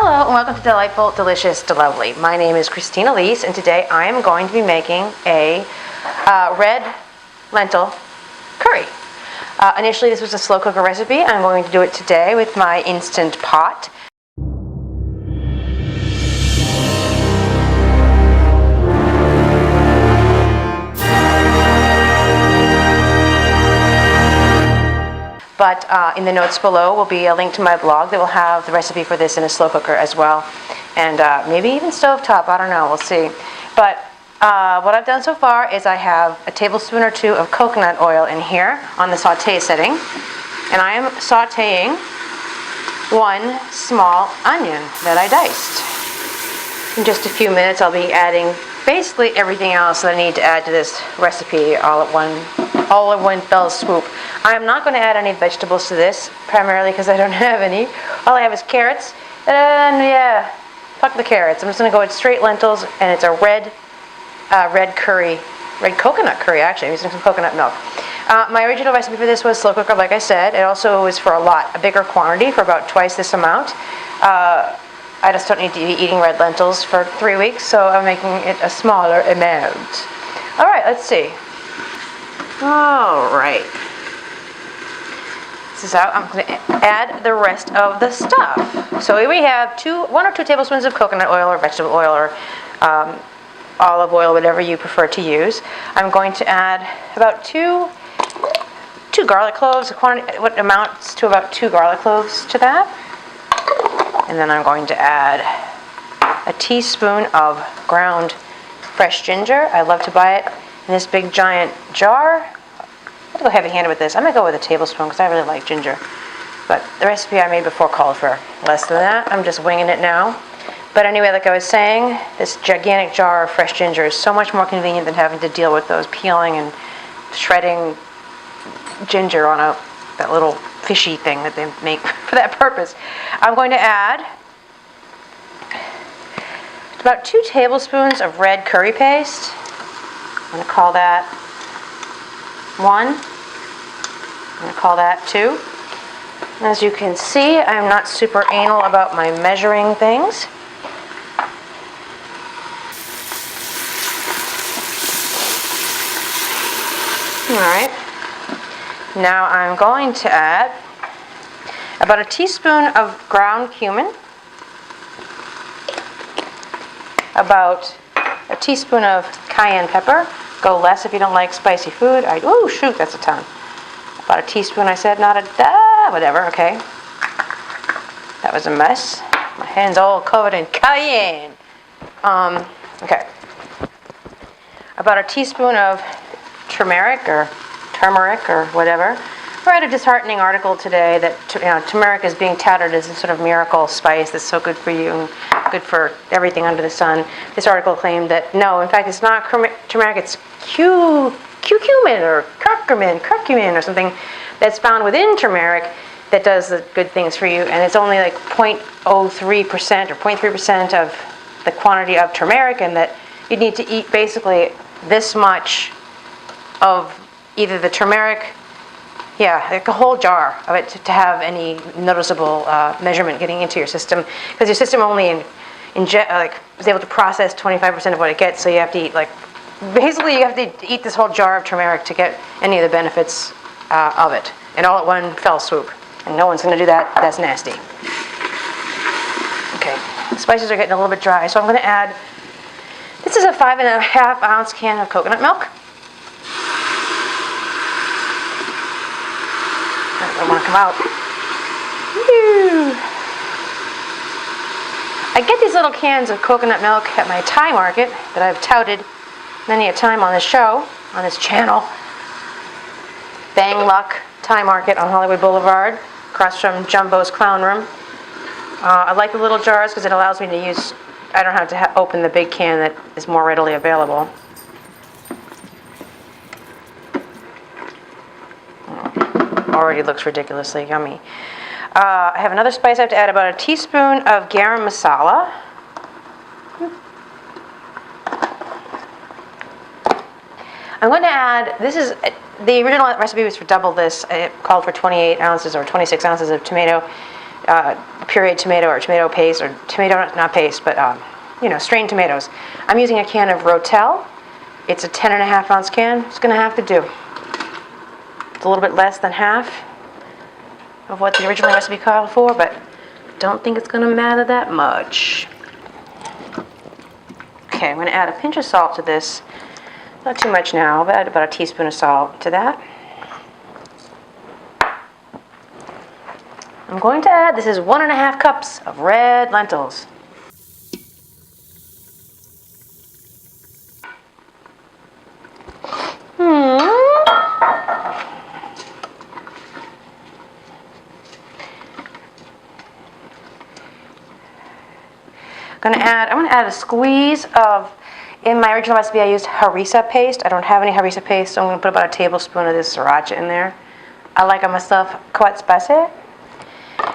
Hello and welcome to Delightful, Delicious, Delovely. My name is Christine Elise and today I am going to be making a red lentil curry. Initially this was a slow cooker recipe. I'm going to do it today with my Instant Pot. But in the notes below will be a link to my blog that will have the recipe for this in a slow cooker as well. And maybe even stovetop, I don't know, we'll see. But what I've done so far is I have a tablespoon or two of coconut oil in here on the saute setting. And I am sauteing one small onion that I diced. In just a few minutes I'll be adding basically everything else that I need to add to this recipe all in one fell swoop. I am not going to add any vegetables to this, primarily because I don't have any. All I have is carrots, and yeah, fuck the carrots. I'm just going to go with straight lentils, and it's a red coconut curry actually. I'm using some coconut milk. My original recipe for this was slow cooker, like I said. It also was for a bigger quantity, for about twice this amount. I just don't need to be eating red lentils for 3 weeks, so I'm making it a smaller amount. All right, let's see. All right. This is how I'm going to add the rest of the stuff. So here we have 1 or 2 tablespoons of coconut oil or vegetable oil or olive oil, whatever you prefer to use. I'm going to add about two garlic cloves, what amounts to about 2 garlic cloves to that. And then I'm going to add a teaspoon of ground fresh ginger. I love to buy it in this big giant jar. I'm going to go heavy-handed with this. I'm going to go with a tablespoon because I really like ginger. But the recipe I made before called for less than that. I'm just winging it now. But anyway, like I was saying, this gigantic jar of fresh ginger is so much more convenient than having to deal with those peeling and shredding ginger on that little fishy thing that they make for that purpose. I'm going to add about 2 tablespoons of red curry paste. I'm going to call that 1. I'm going to call that 2. And as you can see, I'm not super anal about my measuring things. Alright. Now I'm going to add about a teaspoon of ground cumin, about a teaspoon of cayenne pepper. Go less if you don't like spicy food. Oh shoot, that's a ton. About a teaspoon, I said, not whatever, okay. That was a mess. My hand's all covered in cayenne. Okay. About a teaspoon of turmeric or whatever. I read a disheartening article today that turmeric is being touted as a sort of miracle spice that's so good for you and good for everything under the sun. This article claimed that no, in fact, it's not turmeric, it's curcumin or curcumin or something that's found within turmeric that does the good things for you, and it's only like 0.03% or 0.3% of the quantity of turmeric, and that you need to eat basically this much of either the turmeric, like a whole jar of it to have any noticeable measurement getting into your system, because your system only is able to process 25% of what it gets, so you have to eat basically you have to eat this whole jar of turmeric to get any of the benefits of it, and all at one fell swoop, and no one's going to do that. That's nasty. Okay, the spices are getting a little bit dry, so I'm going to add, this is a 5.5 ounce can of coconut milk. I don't want to come out. Woo. I get these little cans of coconut milk at my Thai market that I've touted many a time on this show, on this channel. Bang Luck Thai Market on Hollywood Boulevard, across from Jumbo's Clown Room. I like the little jars because it allows me to use, I don't have to open the big can that is more readily available. Already looks ridiculously yummy. I have another spice I have to add, about a teaspoon of garam masala. I'm going to add, the original recipe was for double this. It called for 28 ounces or 26 ounces of tomato pureed tomato or tomato paste or tomato, not paste, but you know, strained tomatoes. I'm using a can of Rotel. It's a 10.5 ounce can. It's going to have to do. It's a little bit less than half of what the original recipe called for, but don't think it's going to matter that much. Okay, I'm going to add a pinch of salt to this. Not too much now, but add about a teaspoon of salt to that. I'm going to add, this is 1.5 cups of red lentils. I'm going to add a squeeze of, in my original recipe I used harissa paste. I don't have any harissa paste, so I'm going to put about a tablespoon of this sriracha in there. I like my stuff quite spicy.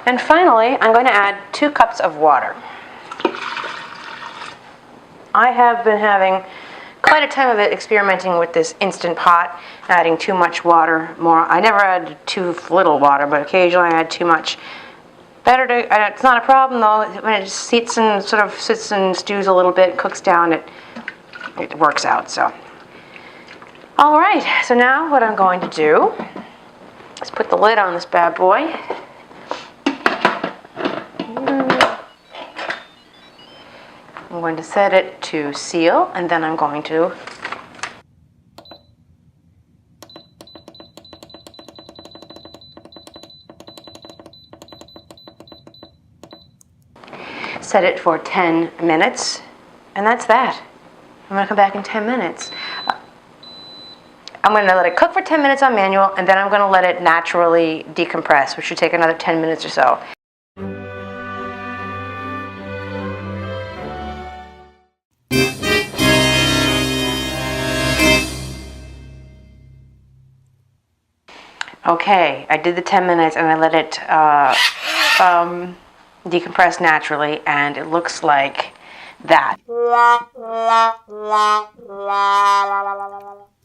And finally, I'm going to add 2 cups of water. I have been having quite a time of it experimenting with this Instant Pot, adding too much water, more. I never add too little water, but occasionally I add too much. Better to, it's not a problem though, when it sits and stews a little bit, cooks down, it works out, so. All right, so now what I'm going to do is put the lid on this bad boy. I'm going to set it to seal, and then I'm going to set it for 10 minutes, and that's that. I'm going to come back in 10 minutes. I'm going to let it cook for 10 minutes on manual, and then I'm going to let it naturally decompress, which should take another 10 minutes or so. Okay, I did the 10 minutes and I let it decompress naturally, and it looks like that.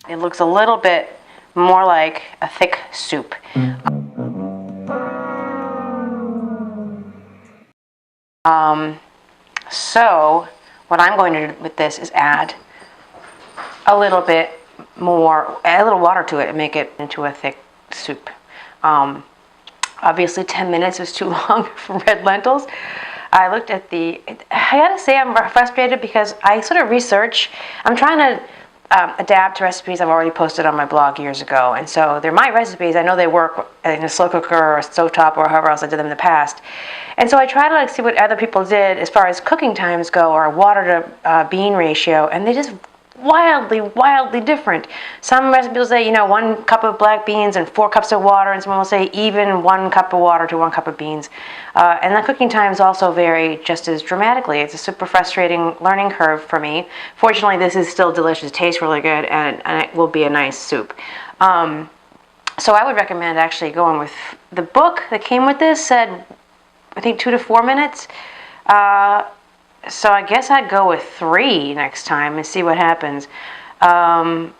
It looks a little bit more like a thick soup. So what I'm going to do with this is add a little bit more, add a little water to it and make it into a thick soup. Obviously 10 minutes is too long for red lentils. I looked at I gotta say I'm frustrated because I sort of research. I'm trying to adapt to recipes I've already posted on my blog years ago, and so they're my recipes. I know they work in a slow cooker or a stovetop or however else I did them in the past, and so I try to see what other people did as far as cooking times go or water to bean ratio, and they just wildly different. Some recipes will say, 1 cup of black beans and 4 cups of water, and someone will say even 1 cup of water to 1 cup of beans. And the cooking times also vary just as dramatically. It's a super frustrating learning curve for me. Fortunately, this is still delicious, it tastes really good, and it will be a nice soup. So I would recommend actually going with the book that came with this said, I think 2 to 4 minutes. So I guess I'd go with 3 next time and see what happens. In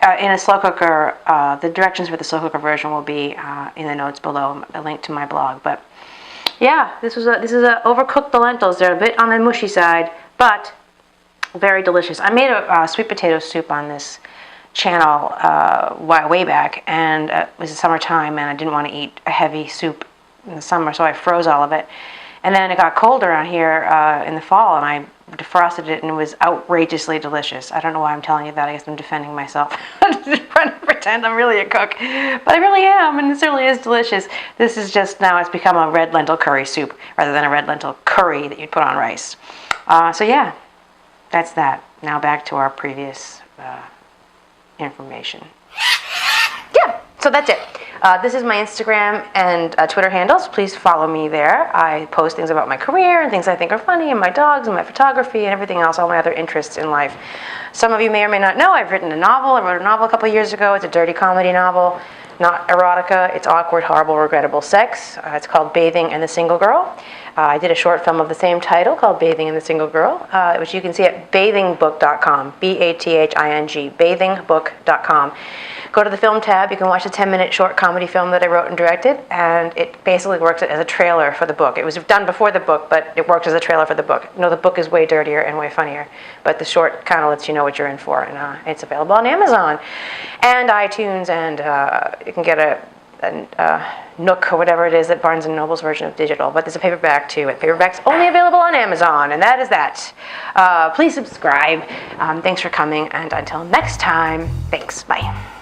a slow cooker, the directions for the slow cooker version will be in the notes below, a link to my blog. But yeah, this is a overcooked the lentils. They're a bit on the mushy side, but very delicious. I made a sweet potato soup on this channel way back, and it was the summertime, and I didn't want to eat a heavy soup in the summer, so I froze all of it. And then it got colder out here in the fall, and I defrosted it, and it was outrageously delicious. I don't know why I'm telling you that. I guess I'm defending myself. I'm trying to pretend I'm really a cook. But I really am, and this really is delicious. This is just, now it's become a red lentil curry soup rather than a red lentil curry that you'd put on rice. So yeah, that's that. Now back to our previous information. Yeah, so that's it. This is my Instagram and Twitter handles. Please follow me there. I post things about my career and things I think are funny, and my dogs and my photography and everything else, all my other interests in life. Some of you may or may not know I've written a novel. I wrote a novel a couple years ago. It's a dirty comedy novel. not erotica. It's awkward, horrible, regrettable sex. It's called Bathing and the Single Girl. I did a short film of the same title called Bathing and the Single Girl, which you can see at bathingbook.com, B-A-T-H-I-N-G, bathingbook.com. Go to the film tab. You can watch a 10-minute short comedy film that I wrote and directed, and it basically works as a trailer for the book. It was done before the book, but it works as a trailer for the book. No, the book is way dirtier and way funnier, but the short kind of lets you know what you're in for, and it's available on Amazon and iTunes, and you can get a Nook or whatever it is that Barnes & Noble's version of digital, but there's a paperback too. And paperback's only available on Amazon, and that is that. Please subscribe. Thanks for coming, and until next time, thanks. Bye.